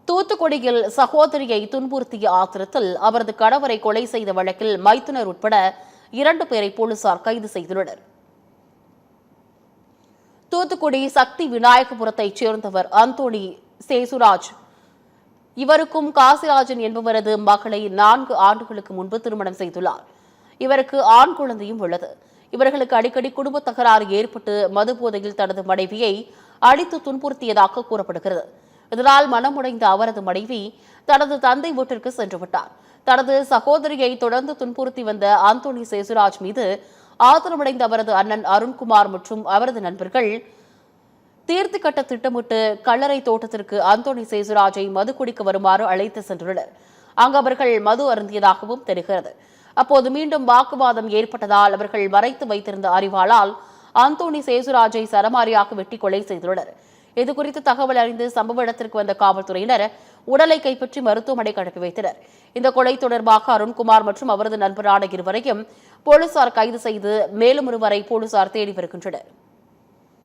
தூத்துக்குடியில் சகோதரியை துன்புறுத்திய ஆத்திரத்தில் அவரது கணவரை கொலை செய்த வழக்கில் மைத்துனர் உட்பட 2 பேரை போலீசார் கைது செய்துள்ளனர். தூத்துக்குடி சக்தி விநாயகபுரத்தைச் சேர்ந்தவர் அந்தோணி சேசுராஜ். இவருக்கும் காசிராஜன் என்பவரது மகளை 4 ஆண்டுகளுக்கு முன்பு திருமணம் செய்துள்ளார். இவருக்கு ஆண் குழந்தையும் உள்ளது. இவர்களுக்கு அடிக்கடி குடும்ப தகராறு ஏற்பட்டு மது போதையில் தனது மனைவியை அடித்து துன்புறுத்தியதாக கூறப்படுகிறது. இதனால் மனமுடைந்த அவரது மனைவி தனது தந்தை வீட்டிற்கு சென்றுவிட்டார். தனது சகோதரியை தொடர்ந்து துன்புறுத்தி வந்த அந்தோணி சேசுராஜ் மீது ஆத்திரமடைந்த அவரது அண்ணன் அருண்குமார் மற்றும் அவரது நண்பர்கள் தீர்த்து கட்ட திட்டமிட்டு கல்லறை தோட்டத்திற்கு அந்தோணி சேசுராஜை மது குடிக்க வருமாறு அழைத்து சென்றுள்ளனர். அங்கு அவர்கள் மது அருந்தியதாகவும் தெரிகிறது. அப்போது மீண்டும் வாக்குவாதம் ஏற்பட்டதால் அவர்கள் மறைத்து வைத்திருந்த அரிவாளால் அந்தோணி சேசுராஜை சரமாரியாக வெட்டி கொலை செய்துள்ளனர். இதுகுறித்து தகவல் அறிந்து சம்பவ இடத்திற்கு வந்த காவல்துறையினர் உடலை கைப்பற்றி மருத்துவமனைக்கு அனுப்பி வைத்தனர். இந்த கொலை தொடர்பாக அருண்குமார் மற்றும் அவரது நண்பரான இருவரையும் போலீசார் கைது செய்து மேலும் 1 போலீசார் தேடி வருகின்றனர்.